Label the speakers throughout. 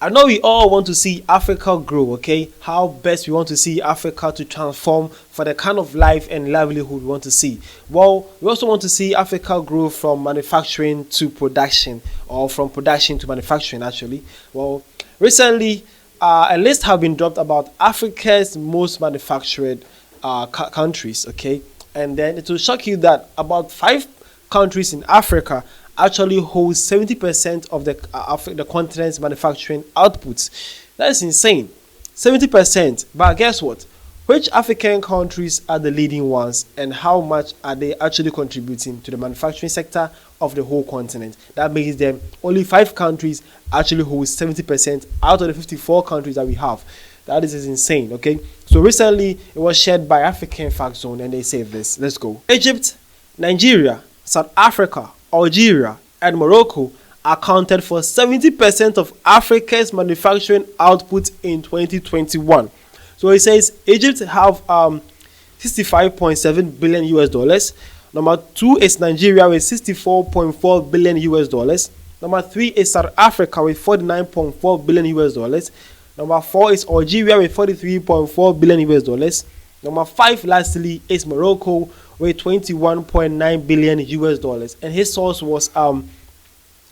Speaker 1: I know we all want to see Africa grow, okay? How best we want to see Africa to transform for the kind of life and livelihood we want to see. Well, we also want to see Africa grow from manufacturing to production, or from production to manufacturing, actually. Well, recently, a list have been dropped about Africa's most manufactured countries, okay? And then it will shock you that about 5 countries in Africa actually holds 70% of the continent's manufacturing outputs. That is insane. 70%. But guess what? Which African countries are the leading ones, and how much are they actually contributing to the manufacturing sector of the whole continent? That makes them only 5 countries actually hold 70% out of the 54 countries that we have. That is insane, okay? So recently it was shared by African Fact Zone, and they say this. Let's go. Egypt, Nigeria, South Africa, Algeria, and Morocco accounted for 70% of Africa's manufacturing output in 2021. So it says Egypt have 65.7 billion US dollars. Number 2 is Nigeria with 64.4 billion US dollars. Number 3 is South Africa with 49.4 billion US dollars. Number 4 is Algeria with 43.4 billion US dollars. Number 5, lastly, is Morocco with 21.9 billion US dollars. And his source was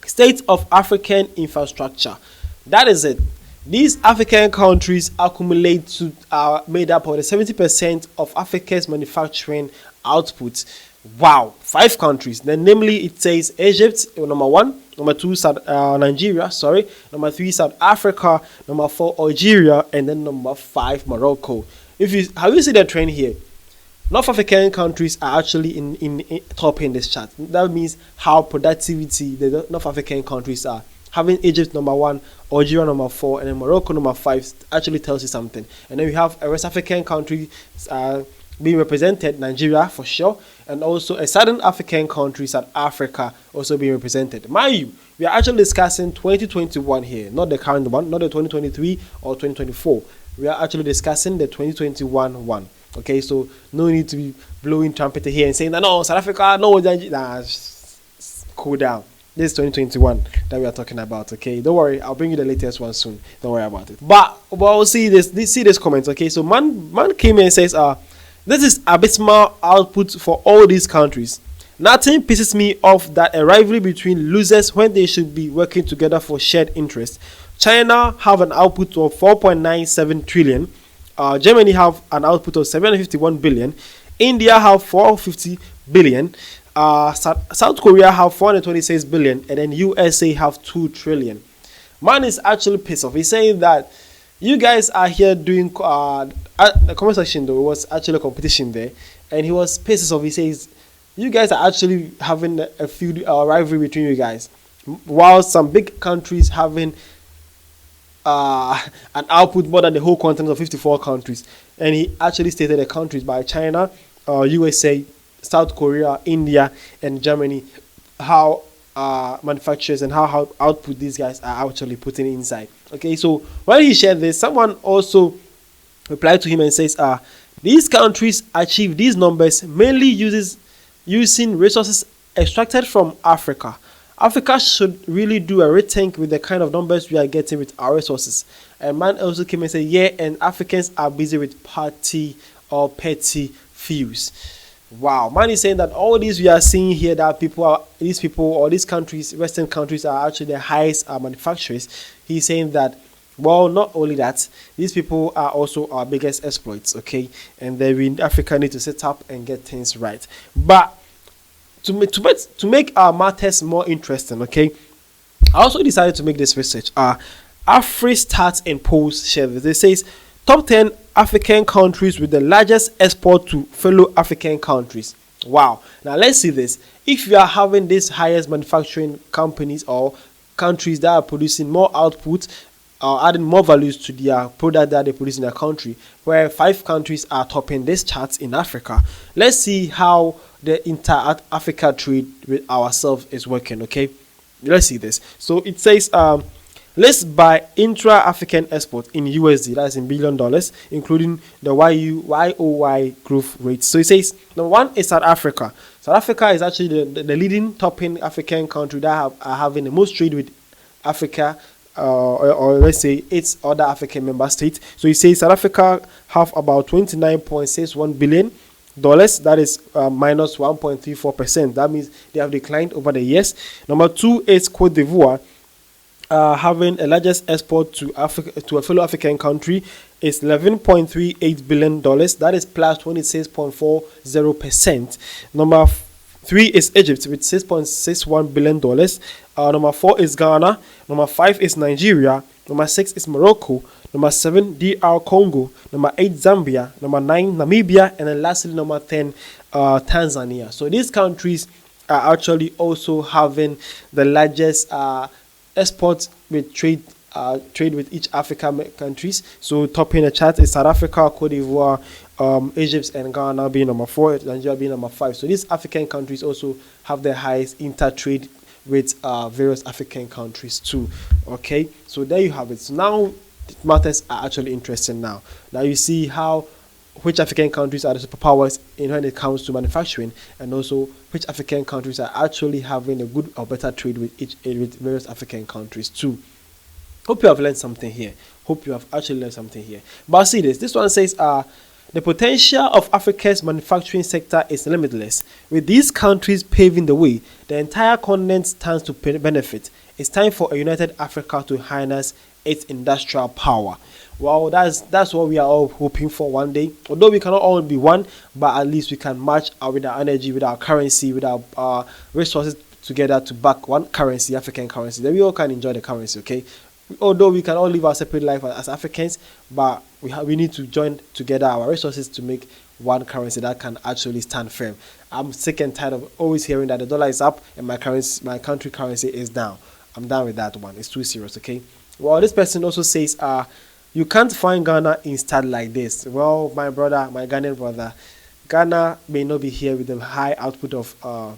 Speaker 1: State of African Infrastructure. That is it. These African countries accumulate to made up of the 70% of Africa's manufacturing output. Wow, 5 countries. Then, namely, it says Egypt, number 1, number 2, Nigeria, number 3, South Africa, number 4, Algeria, and then number 5, Morocco. Have you seen the trend here? North African countries are actually in top in this chart. That means how productivity the North African countries are. Having Egypt number 1, Algeria number 4, and then Morocco number 5 actually tells you something. And then we have a West African country being represented, Nigeria for sure, and also a Southern African country, South Africa, also being represented. Mind you, we are actually discussing 2021 here, not the current one, not the 2023 or 2024. We are actually discussing the 2021 one. Okay, so no need to be blowing trumpet here and saying that no, South Africa, no, cool down. This is 2021 that we are talking about. Okay, don't worry, I'll bring you the latest one soon. Don't worry about it. But we'll see this comment. Okay, so man came in and says, this is abysmal output for all these countries. Nothing pisses me off that a rivalry between losers when they should be working together for shared interest. China have an output of 4.97 trillion. Germany have an output of 751 billion. India have 450 billion. South Korea have 426 billion. And then USA have 2 trillion. Man is actually pissed off. He's saying that you guys are here doing at the comment section, though, it was actually a competition there, and he was pissed off. He says you guys are actually having a feud rivalry between you guys, while some big countries having an output more than the whole continent of 54 countries. And he actually stated the countries by China, USA, South Korea, India, and Germany, how manufacturers and how output these guys are actually putting inside. Okay, so when he shared this, someone also replied to him and says, these countries achieve these numbers mainly using resources extracted from Africa. Africa should really do a rethink with the kind of numbers we are getting with our resources. And man also came and said, yeah, and Africans are busy with party or petty feuds. Wow, man is saying that all these we are seeing here, that these people or these countries, Western countries, are actually the highest manufacturers. He's saying that, well, not only that, these people are also our biggest exploits, okay? And then we in Africa need to set up and get things right. But to make our matters more interesting, okay, I also decided to make this research. AfriStats and Polls share this. It says top 10 African countries with the largest export to fellow African countries. Wow. Now let's see this. If you are having these highest manufacturing companies or countries that are producing more output or adding more values to their product that they produce in their country, where 5 countries are topping this chart in Africa, let's see how the inter-Africa trade with ourselves is working. Okay, let's see this. So it says list by intra-African export in USD, that's in $1 billion, including the YOY growth rates. So it says number 1 is South Africa. South Africa is actually the leading topping African country that are having the most trade with Africa or let's say 8 other African member states. So you say South Africa have about $29.61 billion. That is minus 1.34%. That means they have declined over the years. Number 2 is Cote d'Ivoire, having a largest export to Africa, to a fellow African country, is $11.38 billion. That is plus 26.40%. Number 3 is Egypt with $6.61 billion. Number 4 is Ghana. Number 5 is Nigeria. Number 6 is Morocco. Number 7, DR Congo. Number 8, Zambia. Number 9, Namibia. And then lastly, number 10, Tanzania. So these countries are actually also having the largest exports with trade with each African countries. So topping the chart is South Africa, Cote d'Ivoire, Egypt and Ghana being number 4, Nigeria being number 5. So these African countries also have the highest inter-trade with various African countries too. Okay, so there you have it. So now matters are actually interesting now. Now you see how which African countries are the superpowers in when it comes to manufacturing, and also which African countries are actually having a good or better trade with various African countries too. Hope you have learned something here. Hope you have actually learned something here. But see this. This one says the potential of Africa's manufacturing sector is limitless. With these countries paving the way, the entire continent stands to benefit. It's time for a united Africa to harness its industrial power. Well, that's what we are all hoping for one day. Although we cannot all be one, but at least we can match with our energy, with our currency, with our resources together to back one currency, African currency. Then we all can enjoy the currency, okay? Although we can all live our separate life as Africans, but we need to join together our resources to make one currency that can actually stand firm. I'm sick and tired of always hearing that the dollar is up and my country currency is down. I'm done with that one. It's too serious, okay? Well, this person also says, you can't find Ghana instead like this. Well, my brother, my Ghanaian brother, Ghana may not be here with the high output of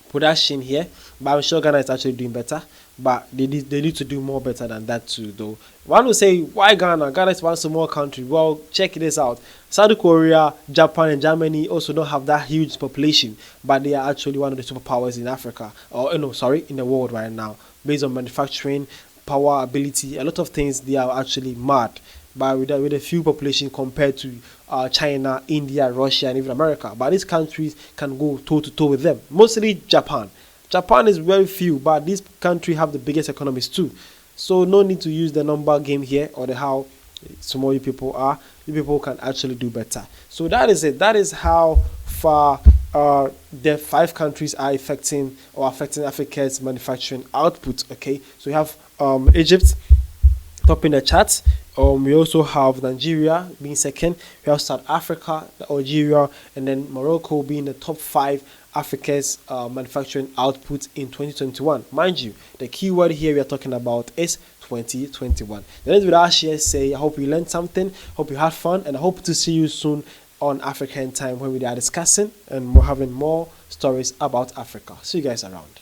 Speaker 1: production here, but I'm sure Ghana is actually doing better. But they need to do more better than that too, though. One will say, why Ghana? Ghana is one small country. Well, check this out. South Korea, Japan, and Germany also don't have that huge population, but they are actually one of the superpowers in Africa, or in the world right now, based on manufacturing, power, ability, a lot of things. They are actually mad, but with a few population compared to China, India, Russia, and even America. But these countries can go toe to toe with them. Mostly Japan. Japan is very few, but these countries have the biggest economies too. So no need to use the number game here or the how small you people are. You people can actually do better. So that is it. That is how far the 5 countries are affecting Africa's manufacturing output. Okay, so you have Egypt topping the charts. We also have Nigeria being second. We have South Africa, Algeria, and then Morocco being the top 5 Africa's manufacturing output in 2021. Mind you, the key word here we are talking about is 2021. That is what I say. I hope you learned something. Hope you had fun, and I hope to see you soon on African Time when we are discussing and we're having more stories about Africa. See you guys around.